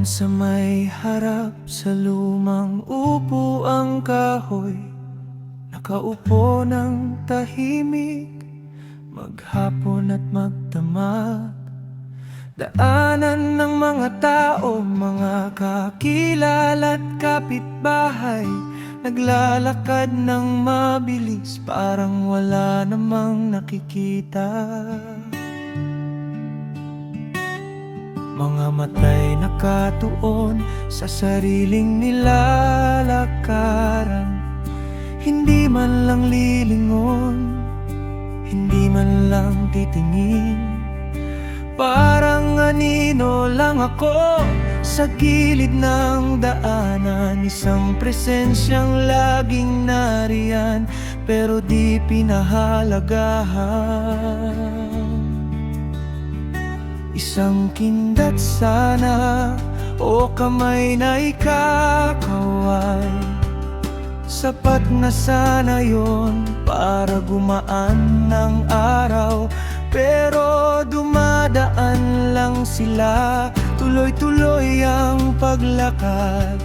sa may harap sa lumang upuang kahoy, nakaupo ng tahimik, maghapon at magdamag. Daanan ng mga tao, mga kakilala at kapitbahay, naglalakad ng mabilis, parang wala namang nakikita. Mga matay nakatuon sa sariling nilalakaran, hindi man lang lilingon, hindi man lang titingin. Parang anino lang ako sa gilid ng daanan, isang presensyang laging nariyan pero di pinahalagahan. Isang kindat sana o kamay na ikakaway, sapat na sana yon para gumaan ng araw. Pero dumadaan lang sila, tuloy-tuloy ang paglakad.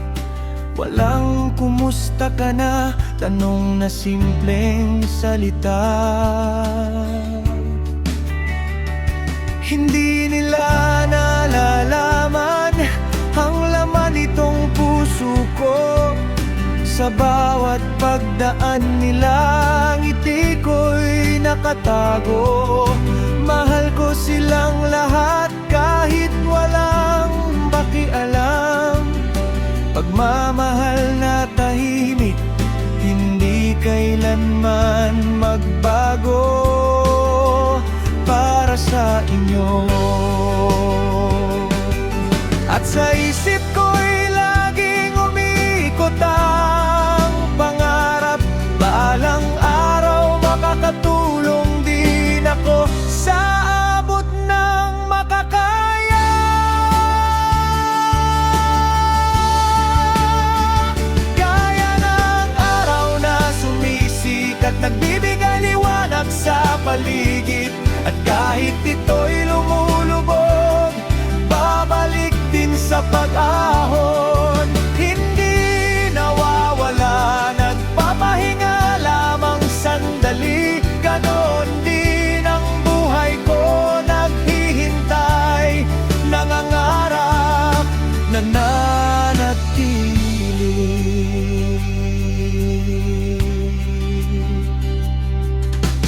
Walang kumusta ka na, tanong na simpleng salita. Hindi nila nalalaman ang laman nitong puso ko. Sa bawat pagdaan nila, ngiti ko'y nakatago. Mahal ko silang lahat kahit walang pakialam. Pagmamahal na tahimik, hindi kailanman magbago para sa inyo. At sa isip ko'y laging umikot ang pangarap, balang araw makakatulong din ako sa abot ng makakaya. Gaya ng araw na sumisikat, nagbibigay liwanag sa paligid. At kahit ito'y lumulubog, babalik din sa pag-ahon. Hindi nawawala, nagpapahinga lamang sandali. Ganon din ang buhay ko, naghihintay, nangangarap, nananatili.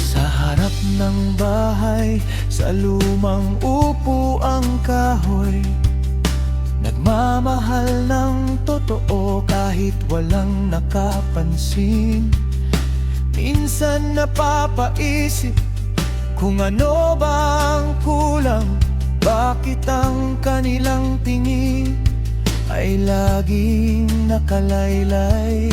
Sa harap ng bahay, sa lumang upuang kahoy, nagmamahal ng totoo kahit walang nakapansin. Minsan napapaisip kung ano bang kulang, bakit ang kanilang tingin ay laging nakalaylay.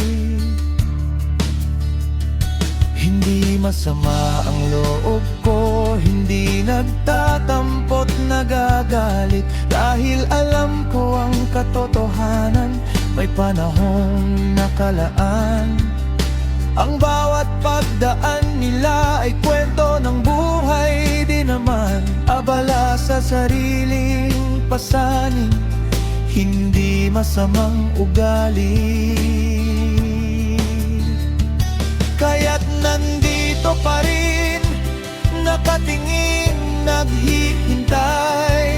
Hindi masama ang loob ko, hindi nagtatampot, nagagalit, dahil alam ko ang katotohanan, may panahong nakalaan. Ang bawat pagdaan nila ay kwento ng buhay din naman, abala sa sariling pasanin, hindi masamang ugali. Kaya't nandito pa rin, nakatingin, naghihintay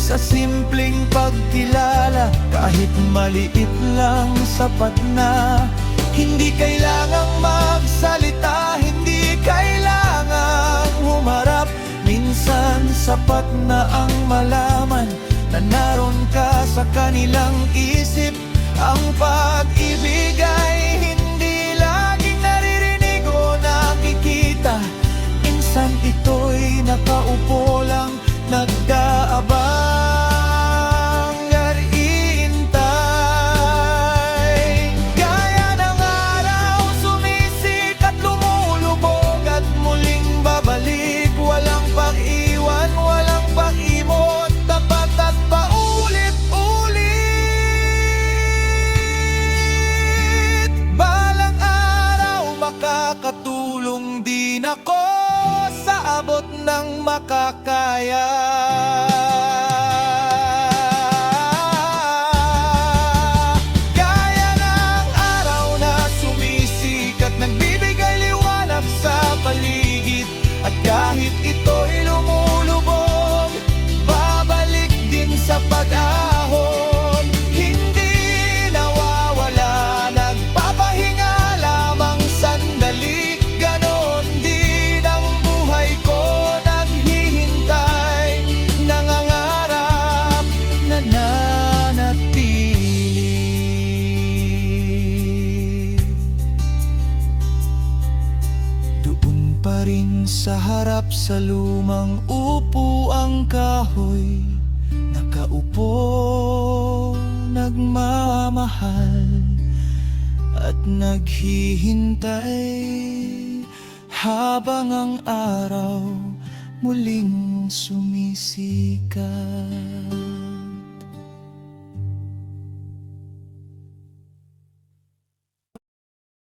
sa simpleng pagkilala. Kahit maliit lang, sapat na. Hindi kailangang magsalita, hindi kailangang humarap. Minsan sapat na ang malaman na naroon ka sa kanilang isip. Ang pag-ibig ay hindi laging naririnig o nakikita. Minsan ito'y nakaupo lang, nag-aabang. Katulong din ako sa abot ng makakaya. Sa harap sa lumang upuang kahoy, nakaupo, nagmamahal at naghihintay habang ang araw muling sumisikat.